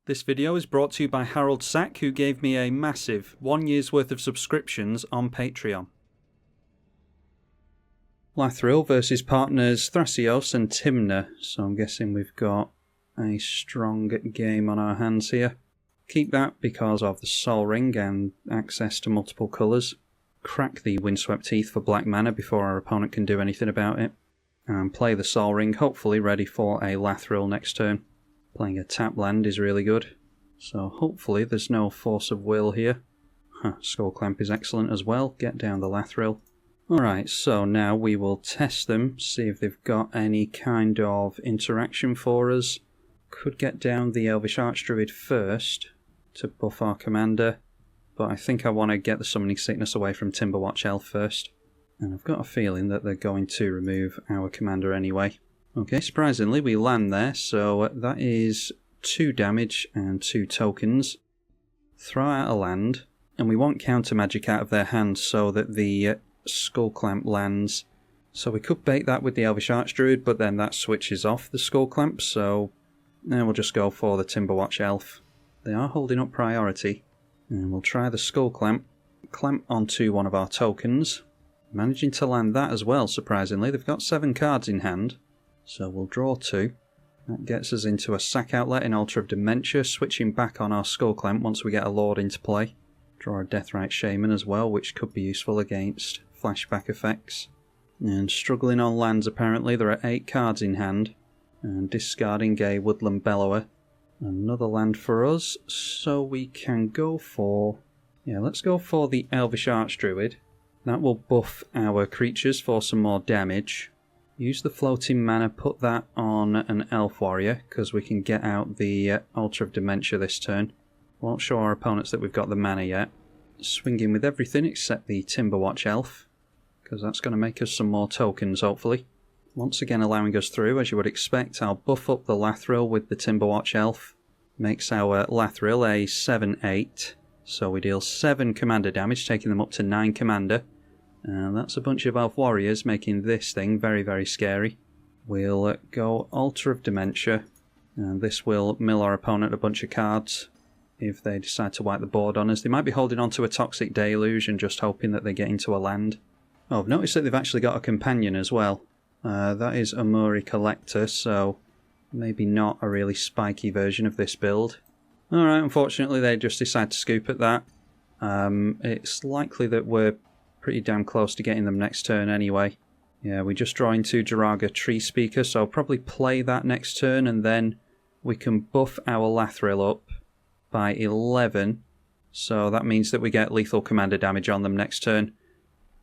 This video is brought to you by Harold Sack, who gave me a massive 1 year's worth of subscriptions on Patreon. Lathril versus partners Thrasios and Tymna, so I'm guessing we've got a strong game on our hands here. Keep that because of the Soul Ring and access to multiple colours. Crack the Windswept Teeth for black mana before our opponent can do anything about it. And play the Soul Ring, hopefully ready for a Lathril next turn. Playing a tap land is really good, so hopefully there's no force of will here. Skull Clamp is excellent as well, get down the Lathril. Alright, so now we will test them, see if they've got any kind of interaction for us. Could get down the Elvish Archdruid first to buff our commander, but I think I want to get the Summoning Sickness away from Timberwatch Elf first. And I've got a feeling that they're going to remove our commander anyway. Okay, surprisingly we land there, so that is 2 damage and 2 tokens. Throw out a land, and we want counter magic out of their hand so that the Skull Clamp lands. So we could bait that with the Elvish Archdruid, but then that switches off the Skull Clamp, so now we'll just go for the Timberwatch Elf. They are holding up priority, and we'll try the Skull Clamp. Clamp onto one of our tokens. Managing to land that as well, surprisingly. They've got 7 cards in hand. So we'll draw 2. That gets us into a sack outlet in Altar of Dementia, switching back on our Skull Clamp once we get a Lord into play. Draw a Deathrite Shaman as well, which could be useful against flashback effects. And struggling on lands apparently, there are 8 cards in hand. And discarding a Woodland Bellower. Another land for us, so we can go for... yeah, let's go for the Elvish Archdruid. That will buff our creatures for some more damage. Use the floating mana, put that on an Elf Warrior, because we can get out the Altar of Dementia this turn. Won't show our opponents that we've got the mana yet. Swinging with everything except the Timberwatch Elf, because that's going to make us some more tokens, hopefully. Once again allowing us through, as you would expect. I'll buff up the Lathril with the Timberwatch Elf. Makes our Lathril a 7/8, so we deal 7 commander damage, taking them up to 9 commander. And that's a bunch of Elf Warriors, making this thing very, very scary. We'll go Altar of Dementia, and this will mill our opponent a bunch of cards if they decide to wipe the board on us. They might be holding on to a Toxic Deluge and just hoping that they get into a land. Oh, I've noticed that they've actually got a companion as well. That is a Muri Collector, so maybe not a really spiky version of this build. Alright, unfortunately they just decide to scoop at that. It's likely that we're pretty damn close to getting them next turn anyway. Yeah, we just draw into Jiraga Tree Speaker, so I'll probably play that next turn, and then we can buff our Lathril up by 11. So that means that we get lethal commander damage on them next turn.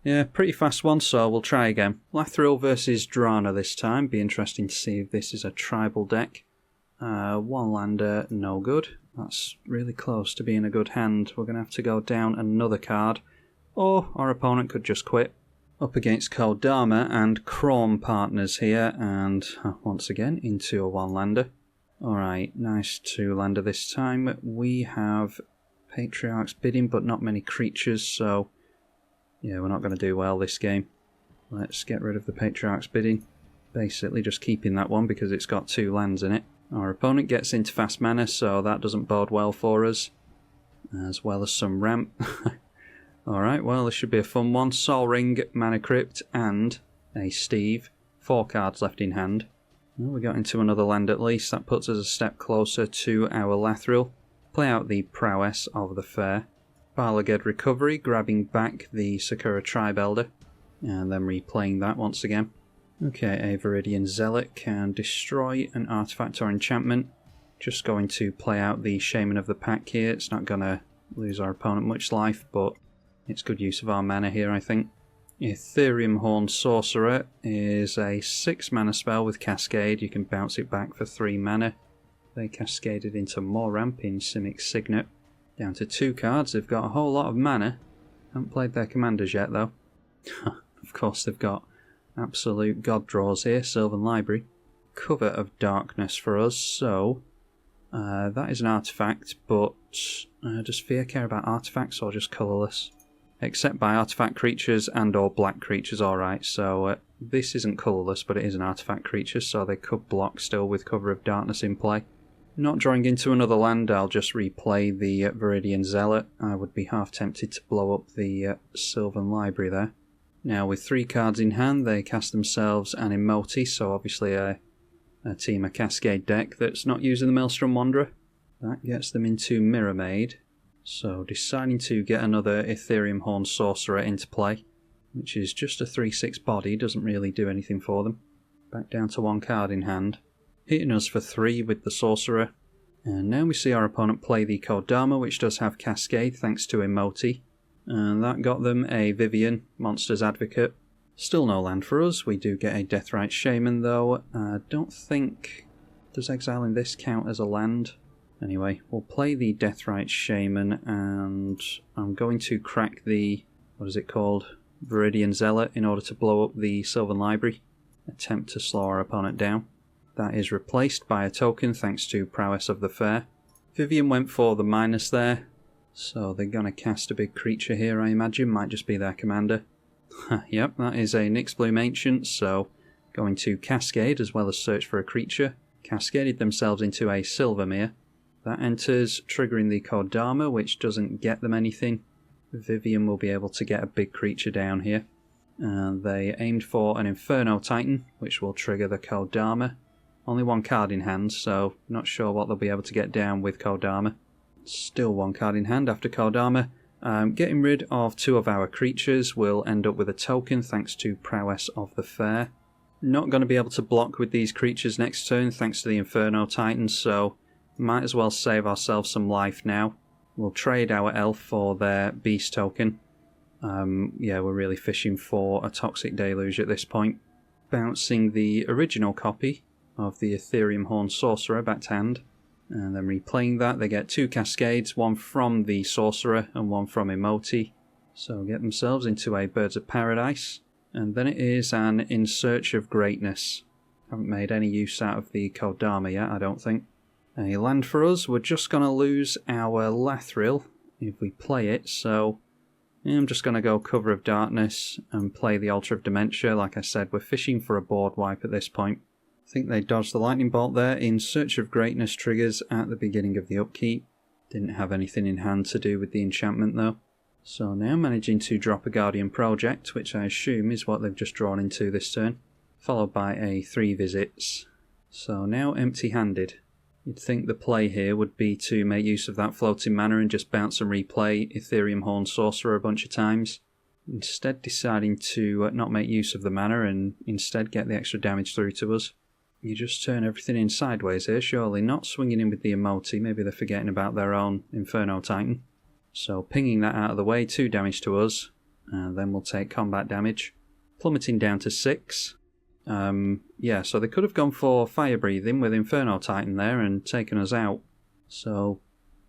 Yeah, pretty fast one, so we'll try again. Lathril versus Drana this time. Be interesting to see if this is a tribal deck. 1 lander, no good. That's really close to being a good hand. We're going to have to go down another card. Or our opponent could just quit. Up against Kodama and Kraum partners here, and once again into a 1-lander. Alright, nice 2-lander this time. We have Patriarch's Bidding, but not many creatures, so yeah, we're not going to do well this game. Let's get rid of the Patriarch's Bidding. Basically just keeping that one because it's got 2 lands in it. Our opponent gets into fast mana, so that doesn't bode well for us. As well as some ramp. Alright, well, this should be a fun one. Soul Ring, Mana Crypt, and a Steve. 4 cards left in hand. Well, we got into another land at least. That puts us a step closer to our Lathril. Play out the Prowess of the Fair. Balaged Recovery, grabbing back the Sakura Tribe Elder. And then replaying that once again. Okay, a Viridian Zealot can destroy an artifact or enchantment. Just going to play out the Shaman of the Pack here. It's not going to lose our opponent much life, but it's good use of our mana here, I think. Ethereum Horn Sorcerer is a 6 mana spell with Cascade. You can bounce it back for 3 mana. They cascaded into more ramp in Simic Signet. Down to 2 cards. They've got a whole lot of mana. Haven't played their commanders yet, though. Of course, they've got absolute god draws here. Sylvan Library. Cover of Darkness for us, so that is an artifact, but does Fear care about artifacts or just colourless? Except by artifact creatures and or black creatures, alright, so this isn't colourless, but it is an artifact creature, so they could block still with Cover of Darkness in play. Not drawing into another land, I'll just replay the Viridian Zealot. I would be half tempted to blow up the Sylvan Library there. Now with 3 cards in hand, they cast themselves an Emoti, so obviously a Team, a Cascade deck that's not using the Maelstrom Wanderer. That gets them into Mirror Maid. So deciding to get another Ethereum Horn Sorcerer into play, which is just a 3/6 body, doesn't really do anything for them. Back down to 1 card in hand. Hitting us for 3 with the Sorcerer. And now we see our opponent play the Kodama, which does have Cascade thanks to Emoti. And that got them a Vivian, Monster's Advocate. Still no land for us. We do get a Deathrite Shaman though. I don't think... Does exiling this count as a land? Anyway, we'll play the Deathrite Shaman and I'm going to crack the... what is it called? Viridian Zealot in order to blow up the Sylvan Library. Attempt to slow our opponent down. That is replaced by a token thanks to Prowess of the Fair. Vivian went for the minus there, so they're going to cast a big creature here, I imagine. Might just be their commander. Yep, that is a Nyxbloom Ancient, so going to Cascade as well as search for a creature. Cascaded themselves into a Silvermere. That enters, triggering the Kodama, which doesn't get them anything. Vivian will be able to get a big creature down here. And they aimed for an Inferno Titan, which will trigger the Kodama. Only 1 card in hand, so not sure what they'll be able to get down with Kodama. Still 1 card in hand after Kodama. Getting rid of 2 of our creatures will end up with a token thanks to Prowess of the Fair. Not going to be able to block with these creatures next turn thanks to the Inferno Titan, so might as well save ourselves some life now. We'll trade our Elf for their Beast token. Yeah, we're really fishing for a Toxic Deluge at this point. Bouncing the original copy of the Ethereum Horn Sorcerer back to hand, and then replaying that. They get 2 Cascades, 1 from the Sorcerer and 1 from Emoti, so get themselves into a Birds of Paradise, and then it is an In Search of Greatness. Haven't made any use out of the Kodama yet, I don't think. A land for us. We're just going to lose our Lathril if we play it, so I'm just going to go Cover of Darkness and play the Altar of Dementia. Like I said, we're fishing for a board wipe at this point. I think they dodged the lightning bolt there. In Search of Greatness triggers at the beginning of the upkeep. Didn't have anything in hand to do with the enchantment though. So now managing to drop a Guardian Project, which I assume is what they've just drawn into this turn. Followed by a 3 visits. So now empty-handed. You'd think the play here would be to make use of that floating mana and just bounce and replay Ethereum Horn Sorcerer a bunch of times. Instead deciding to not make use of the mana and instead get the extra damage through to us. You just turn everything in sideways here, surely. Not swinging in with the Emoti, maybe they're forgetting about their own Inferno Titan. So pinging that out of the way, 2 damage to us, and then we'll take combat damage. Plummeting down to 6. Yeah, so they could have gone for Fire Breathing with Inferno Titan there and taken us out. So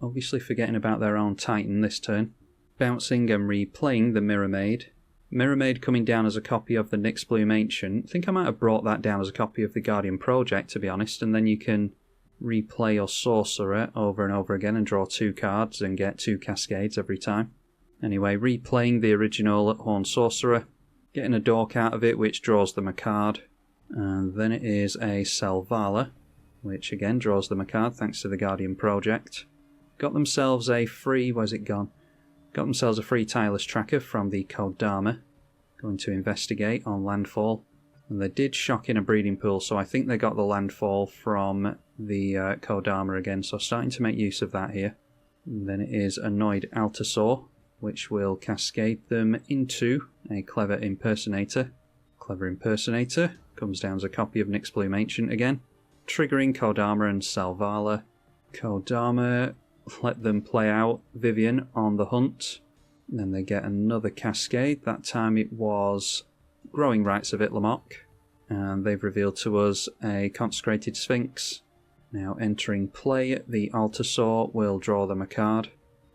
obviously forgetting about their own Titan this turn. Bouncing and replaying the Mirror Maid. Mirror Maid coming down as a copy of the Nyxbloom Ancient. I think I might have brought that down as a copy of the Guardian Project, to be honest, and then you can replay your Sorcerer over and over again and draw 2 cards and get 2 Cascades every time. Anyway, replaying the original Horn Sorcerer, getting a dork out of it, which draws them a card, and then it is a Selvala, which again draws them a card thanks to the Guardian Project. Got themselves a free... where's it gone? Got themselves a free Tireless Tracker from the Kodama. Going to investigate on landfall. And they did shock in a breeding pool, so I think they got the landfall from the Kodama again, so starting to make use of that here. And then it is Annoyed Altasaur, which will cascade them into a Clever Impersonator. Clever Impersonator comes down as a copy of Nyxbloom Ancient again. Triggering Kodama and Selvala. Kodama... let them play out Vivian on the hunt. And then they get another Cascade. That time it was Growing Rites of Itlamok. And they've revealed to us a Consecrated Sphinx. Now entering play, the Altasaur will draw them a card.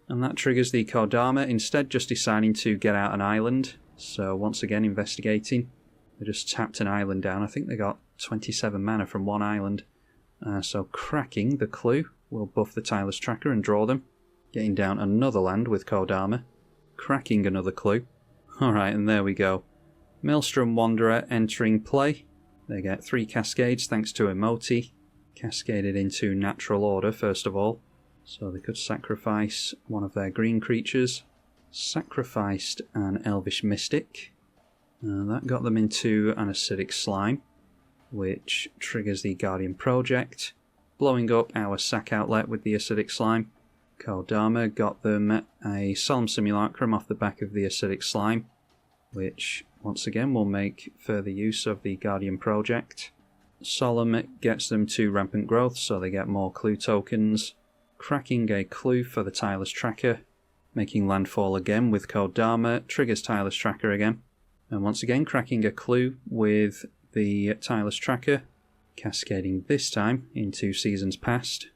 And that triggers the Kodama, instead just deciding to get out an island. So once again investigating. They just tapped an island down. I think they got 27 mana from 1 island. So cracking the clue. We'll buff the Tireless Tracker and draw them. Getting down another land with Kodama. Cracking another clue. Alright, and there we go. Maelstrom Wanderer entering play. They get 3 Cascades thanks to Emoti. cascaded into natural order first of all. So they could sacrifice one of their green creatures. Sacrificed an Elvish Mystic. That got them into an Acidic Slime, which triggers the Guardian Project, blowing up our sack outlet with the Acidic Slime. Kodama got them a Solemn Simulacrum off the back of the Acidic Slime, which once again will make further use of the Guardian Project. Solemn gets them to Rampant Growth, so they get more clue tokens. Cracking a clue for the Tireless Tracker, making landfall again with Kodama, triggers Tireless Tracker again. And once again cracking a clue with the Tireless Tracker, cascading this time into Seasons Past.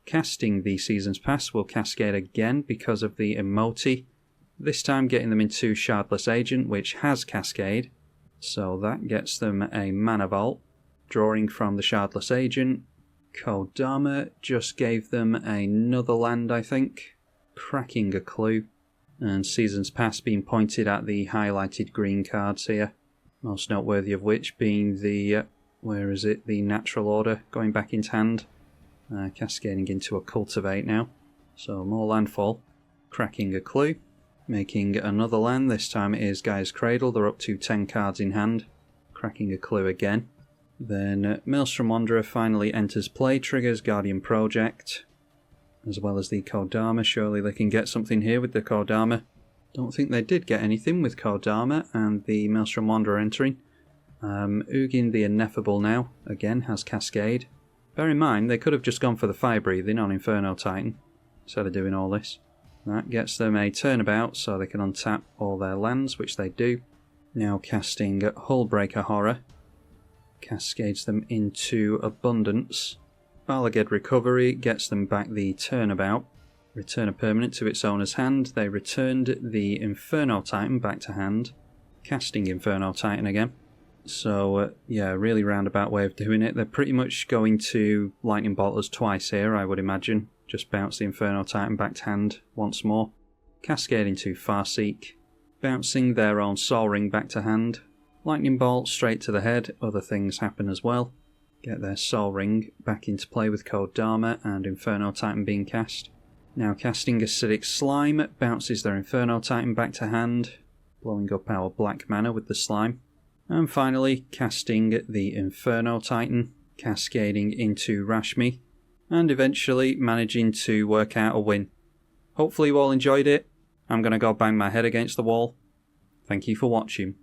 Casting the Seasons Past will cascade again because of the Emoti, this time getting them into Shardless Agent, which has Cascade, so that gets them a Mana Vault. Drawing from the Shardless Agent, Kodama just gave them another land, I think, cracking a clue, and Seasons Past being pointed at the highlighted green cards here, most noteworthy of which being the, the Natural Order going back into hand, cascading into a Cultivate now, so more landfall, cracking a clue, making another land, this time it is Gaia's Cradle, they're up to 10 cards in hand, cracking a clue again. Then Maelstrom Wanderer finally enters play, triggers Guardian Project, as well as the Kodama. Surely they can get something here with the Kodama. Don't think they did get anything with Kodama and the Maelstrom Wanderer entering. Ugin the Ineffable now, again, has Cascade. Bear in mind, they could have just gone for the Fire Breathing on Inferno Titan, instead of doing all this. That gets them a turnabout, so they can untap all their lands, which they do. Now casting Hullbreaker Horror. Cascades them into Abundance. Balaged Recovery gets them back the Turnabout. Return a permanent to its owner's hand. They returned the Inferno Titan back to hand. Casting Inferno Titan again. So, yeah, really roundabout way of doing it. They're pretty much going to Lightning Bolt us twice here, I would imagine. Just bounce the Inferno Titan back to hand once more. Cascade into Farseek. Bouncing their own Sol Ring back to hand. Lightning Bolt straight to the head, other things happen as well. Get their Sol Ring back into play with Kodama and Inferno Titan being cast. Now casting Acidic Slime, bounces their Inferno Titan back to hand, blowing up our black mana with the slime. And finally casting the Inferno Titan, cascading into Rashmi, and eventually managing to work out a win. Hopefully you all enjoyed it. I'm going to go bang my head against the wall. Thank you for watching.